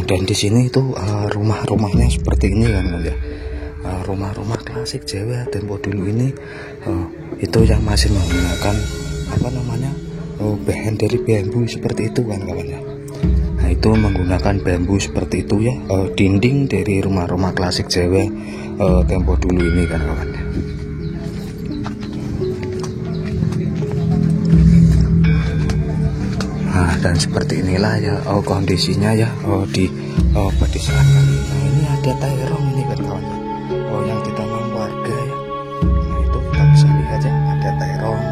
Dan di sini itu rumah-rumahnya seperti ini kan ya. Rumah-rumah klasik Jawa tempo dulu ini itu yang masih menggunakan bahan dari bambu seperti itu kan kawan ya. Nah itu menggunakan bambu seperti itu ya, dinding dari rumah-rumah klasik Jawa tempo dulu ini kan kawan ya. Nah dan seperti inilah ya kondisinya ya di pedesaan kali. Nah ini ada terong ini kan kawan ya, yang ditanam warga ya. Nah itu kita bisa lihat ya, ada terong.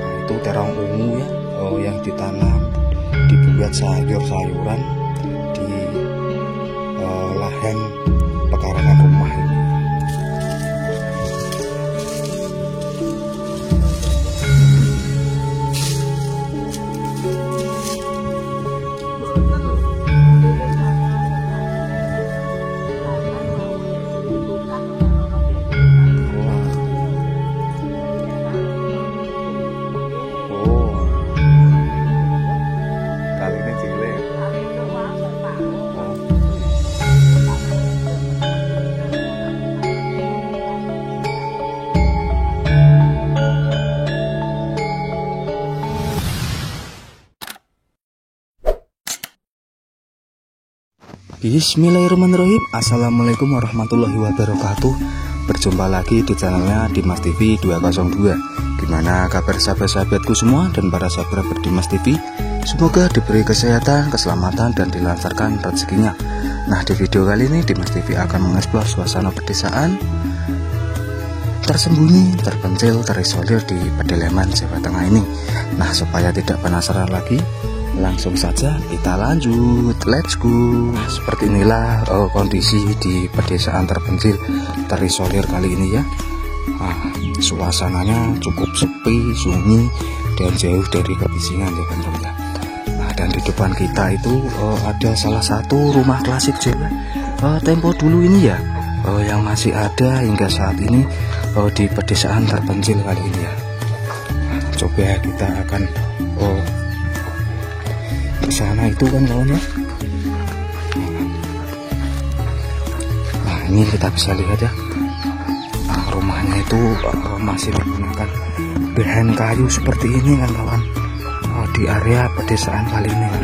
Nah itu terong ungu ya, yang ditanam dibuat sayur-sayuran di lahan pekarangan rumah ini. Bismillahirrahmanirrahim. Assalamualaikum warahmatullahi wabarakatuh. Berjumpa lagi di channelnya Dimas TV 202. Gimana kabar sahabat-sahabatku semua dan para sahabat Dimas TV? Semoga diberi kesehatan, keselamatan, dan dilancarkan rezekinya. Nah di video kali ini Dimas TV akan mengeksplor suasana pedesaan tersembunyi, terpencil, terisolir di pedalaman Jawa Tengah ini. Nah supaya tidak penasaran lagi, langsung saja kita lanjut, let's go. Nah, seperti inilah kondisi di pedesaan terpencil terisolir kali ini ya. Nah, suasananya cukup sepi, sunyi, dan jauh dari kebisingan ya kan teman-teman. Nah dan di depan kita itu ada salah satu rumah klasik Jawa tempo dulu ini ya, yang masih ada hingga saat ini di pedesaan terpencil kali ini ya. Nah, coba kita akan ke sana itu kan kawan ya. Nah ini kita bisa lihat ya, nah, rumahnya itu masih menggunakan bahan kayu seperti ini kan kawan, di area pedesaan kali ini kan.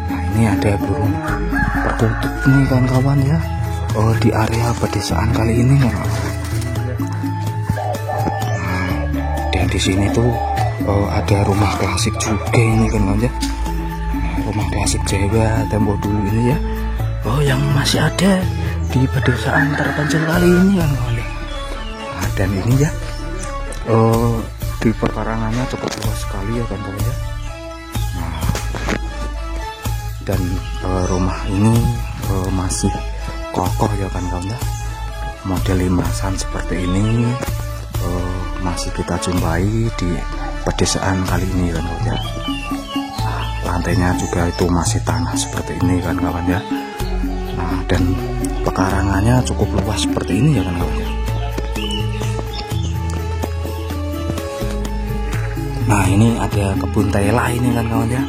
Nah ini ada burung perkutut nih kan kawan ya, di area pedesaan kali ini kan kawan. Nah, dan di sini tuh ada rumah klasik juga ini kan kawan ya. Nah, rumah klasik Jawa tempo dulu ini ya, yang masih ada di pedesaan terpencil kali ini kan kawan ya. Nah, dan ini ya di pekarangannya cukup luas sekali ya kan kawan ya. Nah, dan rumah ini masih kokoh ya kan kawan ya. Model limasan seperti ini masih kita jumpai di pedesaan kali ini kan kawan ya. Nah, lantainya juga itu masih tanah seperti ini kan kawan ya. Nah dan pekarangannya cukup luas seperti ini ya kan kawan ya. Nah ini ada kebun tela ini kan kawan ya,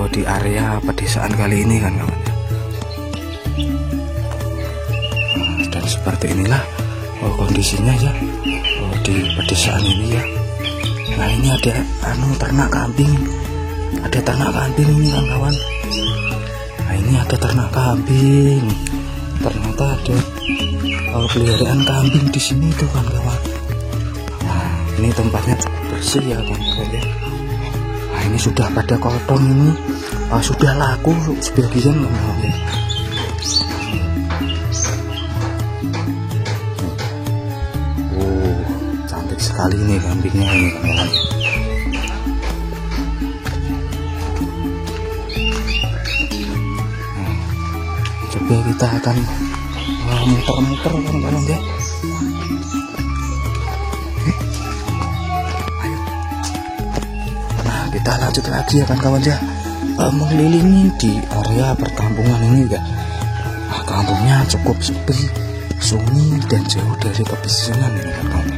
di area pedesaan kali ini kan kawan ya. Nah, dan seperti inilah kondisinya ya di pedesaan ini ya. Nah ini ada ternak kambing, ada ternak kambing ini kan kawan. Nah ini ada ternak kambing, ternyata ada peliharaan kambing di sini tuh kan kawan. Nah ini tempatnya bersih ya kan kawan ya. Nah ini sudah pada kotor ini, sudah laku sebagian kan kawan ya. Cantik sekali nih kambingnya ini kan kawan. Coba kita akan muter-muter kan kawan ya. Nah kita lanjut lagi ya kan kawan ya, mengelilingi di area perkampungan ini ya. Nah, kampungnya cukup sepi, sunyi, dan jauh dari kebisingan ini kan kawan.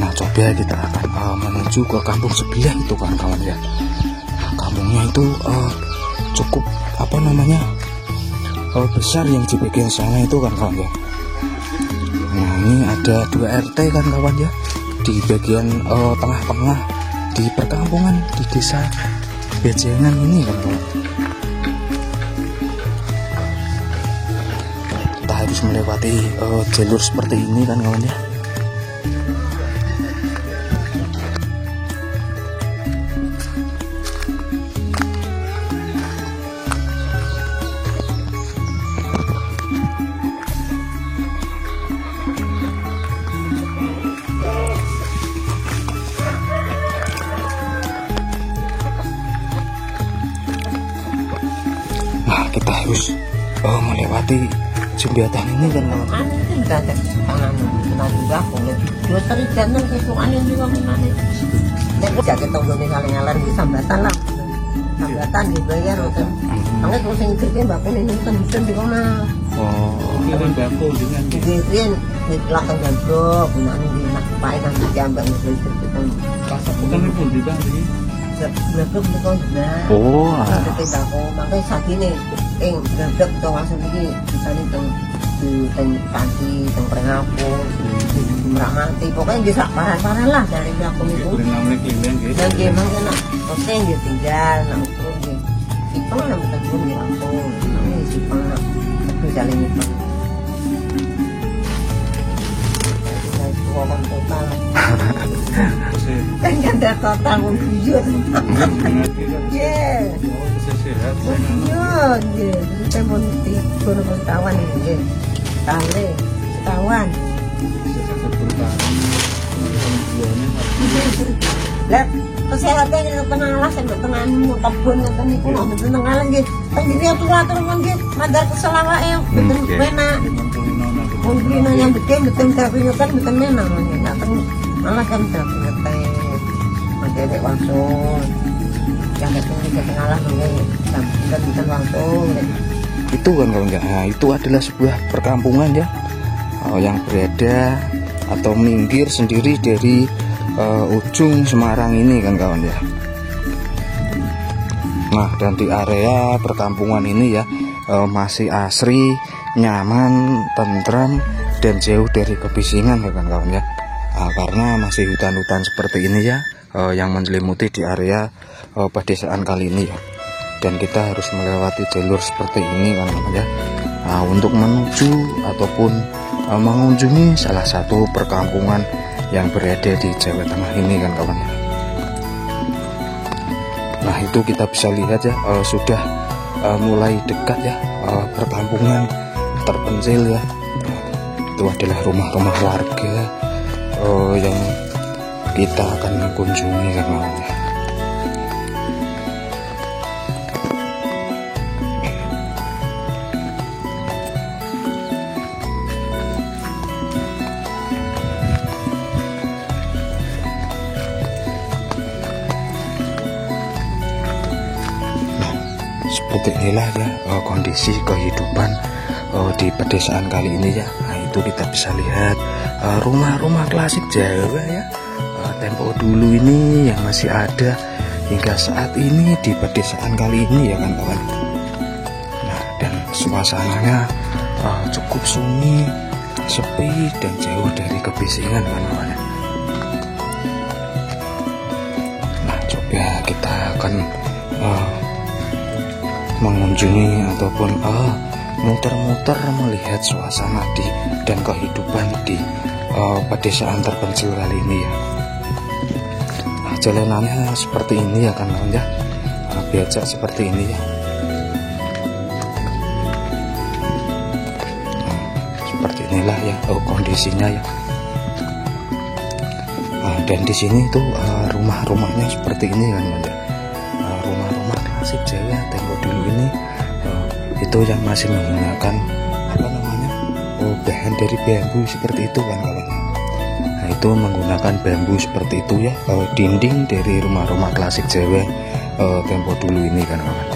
Nah coba kita akan menuju ke kampung sebelah itu kan kawan ya. Nah, kampungnya itu cukup besar yang di bagian sana itu kan kawan ya. Nah ini ada 2 RT kan kawan ya, di bagian tengah-tengah di perkampungan di desa Bejengan ini kan kawan. Kita harus melewati jalur seperti ini kan kawan ya. Nah kita harus melewati jembatan ini kan kawan. Sambatan dibayar kan. Angkat kalau sing gede mbakku ini ten di kono. Oh, kirim bako dengan Dikirim di belakang gandok, nang di nak pae kan jambang itu kita kasih bukan pun di bang ini. Gandok di kono. oh, Tapi bako makanya saat ini gandok kawasan ini misalnya teng panti, teng Prengapu, di Meramati, pokoknya bisa parah-parah lah dari aku itu. Dengan klinik gitu. Dan gimana kan, pokoknya dia tinggal, nak turun dia. Ipang nak bertanggung dia langsung, ini si Ipang nak berjalan itu. Saya tua kan total. Kan ada total menjujur. Yeah. Sehat. Iya, kita mau tidur bertawan ini, tali, kawan. Lihat, kesehatan yang pengalas yang bertenang kebun atau niku mau bertenang lagi. Tadi dia tua mungkin, madar keselawa betul benar. Mungkin yang betul tapi kan betul benar mungkin. Malah kan tapi ngeteh, macam langsung. Yang itu kenalan dan bisa langsung itu kan kawan ya. Nah, itu adalah sebuah perkampungan ya, yang berada atau minggir sendiri dari ujung Semarang ini kan kawan ya. Nah dan di area perkampungan ini ya masih asri, nyaman, tentram, dan jauh dari kebisingan ya kan kawan ya. Karena masih hutan-hutan seperti ini ya, yang menyelimuti di area pedesaan kali ini ya. Dan kita harus melewati jalur seperti ini kan ya, untuk menuju ataupun mengunjungi salah satu perkampungan yang berada di Jawa Tengah ini kan kawan ya. Nah itu kita bisa lihat ya, sudah mulai dekat ya, perkampungan terpencil ya. Itu adalah rumah-rumah warga yang kita akan kunjungi kan kawan ya. Seperti inilah ya kondisi kehidupan di pedesaan kali ini ya. Nah itu kita bisa lihat rumah-rumah klasik Jawa ya, tempo dulu ini yang masih ada hingga saat ini di pedesaan kali ini ya kan kawan. Nah dan suasananya cukup sunyi, sepi, dan jauh dari kebisingan kan kawan. Nah coba kita akan mengunjungi ataupun muter-muter melihat suasana dan kehidupan di pedesaan terpencil kali ini ya. Nah, jalanannya seperti ini ya kan kawan ya, becak seperti ini ya. Nah, seperti inilah ya kondisinya ya. Nah, dan di sini tuh rumah-rumahnya seperti ini kan kawan ya. Rumah-rumah klasik Jawa tempo dulu ini itu yang masih menggunakan bahan dari bambu seperti itu kan kawan. Nah itu menggunakan bambu seperti itu ya, dinding dari rumah-rumah klasik Jawa tempo dulu ini kan kawan.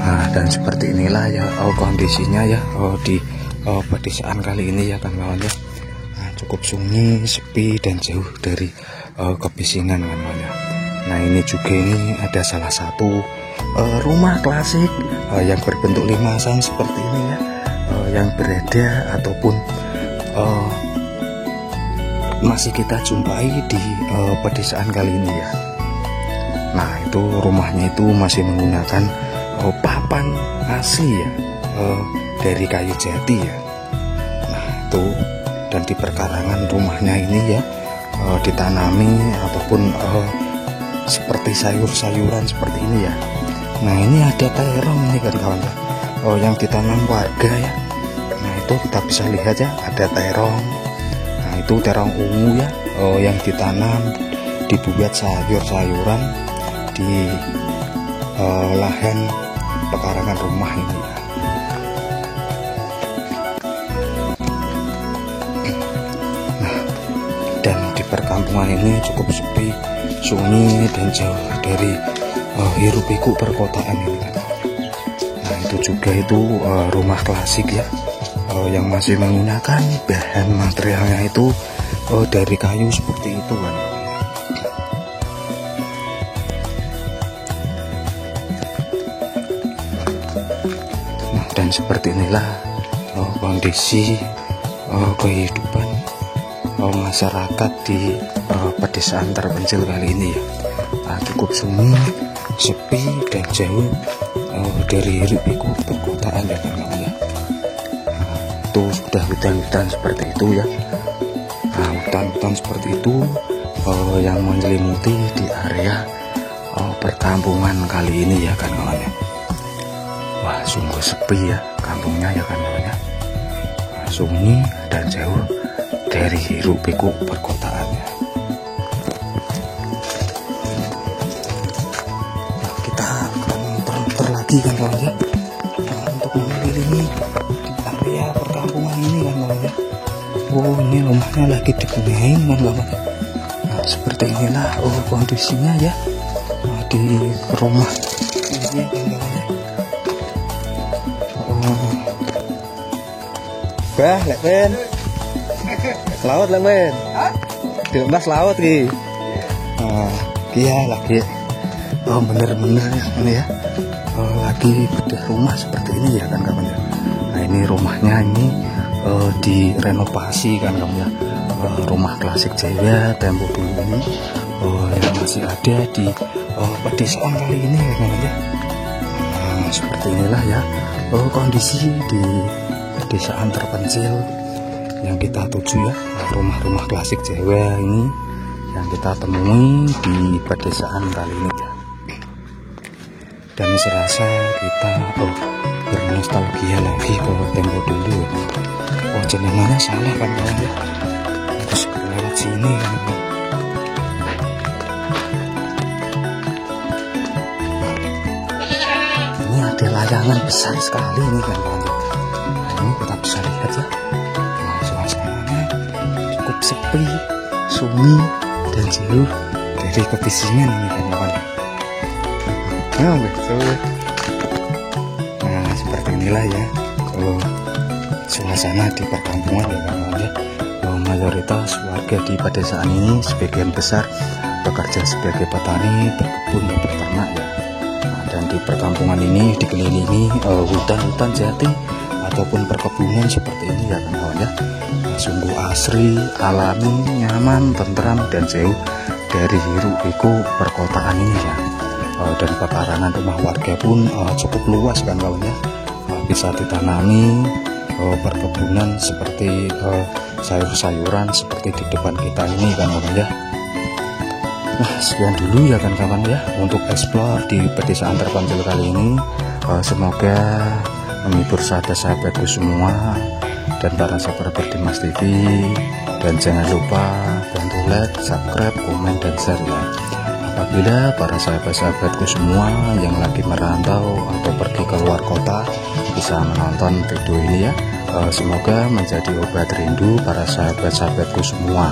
Nah dan seperti inilah ya kondisinya ya di pedesaan kali ini ya kan kawan ya. Nah, cukup cukup sunyi, sepi dan jauh dari kebisingan kan ya. Nah ini juga ini ada salah satu rumah klasik yang berbentuk limasan seperti ini ya, yang berada ataupun masih kita jumpai di pedesaan kali ini ya. Nah itu rumahnya itu masih menggunakan papan asli ya, dari kayu jati ya. Nah itu, dan di perkarangan rumahnya ini ya ditanami ataupun seperti sayur-sayuran seperti ini ya. Nah ini ada terong ini kan kawan ya, yang ditanam warga ya. Nah itu kita bisa lihat ya, ada terong. Nah itu terong ungu ya, yang ditanam dibuat sayur-sayuran di lahan pekarangan rumah ini ya. Nah dan di perkampungan ini cukup sepi, sunyi dan jauh dari hiruk pikuk perkotaan ini kan. Nah itu juga itu rumah klasik ya, yang masih menggunakan bahan materialnya itu dari kayu seperti itu kan. Nah dan seperti inilah kondisi kehidupan masyarakat di pedesaan terpencil kali ini ya. Nah, cukup sunyi, sepi dan jauh dari hiruk pikuk perkotaan ya kan ya. Nah, itu sudah hutan-hutan seperti itu ya. Nah hutan-hutan seperti itu yang menyelimuti di area perkampungan kali ini ya kan kawan ya. Wah sungguh sepi ya kampungnya ya kan kawan ya. Nah, sunyi dan jauh dari hiruk pikuk perkotaannya. Nah, kita akan muter-muter lagi kan kawan ya, untuk mengelilingi di area perkampungan ini kan kawan ya. Oh ini rumahnya lagi dibenahin kan kawan ya. Nah seperti inilah kondisinya ya di rumah ini kan kawan ya. Bah, lek ben. Laut lah men. Di mas laut ki. Nah, iya lagi. Bener-bener ya ini ya. Lagi bedah rumah seperti ini ya kan kawan ya. Nah ini rumahnya ini direnovasi kan kawan ya. Rumah klasik Jawa tempo dulu ini yang masih ada di pedesaan kali ini ya kawan ya. Nah seperti inilah ya kondisi di pedesaan terpencil yang kita tuju ya, rumah-rumah klasik Jawa ini yang kita temui di pedesaan kali ini ya. Dan serasa kita bernostalgia lagi ke tempo dulu ya. Jenengannya salah kan kawan ya, terus lewat sini kan. Ini ada layangan besar sekali ini kan kawan ya. Nah, ini kita bisa lihat ya. Cukup sepi, sunyi dan jauh dari kebisingan ini kan kawan. Nah betul. Nah seperti inilah ya suasana di perkampungan ya kawan ya. Mayoritas warga di pedesaan ini sebagian besar bekerja sebagai petani, berkebun dan peternak ya. Nah, dan di perkampungan ini dikelilingi hutan-hutan jati ataupun perkebunan seperti ini ya kan kawan ya. Sungguh asri, alami, nyaman, tentram dan jauh dari hiruk pikuk perkotaan ini ya. Dan pekarangan rumah warga pun cukup luas kan kawan ya. Bisa ditanami perkebunan seperti sayur-sayuran seperti di depan kita ini kan kawan ya. Nah sekian dulu ya kan kawan ya untuk explore di pedesaan terpencil kali ini. Semoga menghibur sahabat-sahabatku semua dan para subscriber di Mas TV, dan jangan lupa bantu like, subscribe, komen dan share ya. Apabila para sahabat-sahabatku semua yang lagi merantau atau pergi ke luar kota bisa menonton video ini ya, semoga menjadi obat rindu para sahabat-sahabatku semua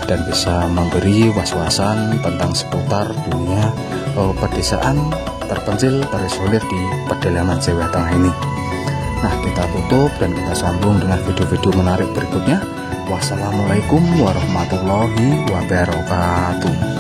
dan bisa memberi was-wasan tentang seputar dunia pedesaan terpencil terisolir di pedalaman Jawa Tengah ini. Nah kita tutup dan kita sambung dengan video-video menarik berikutnya. Wassalamualaikum warahmatullahi wabarakatuh.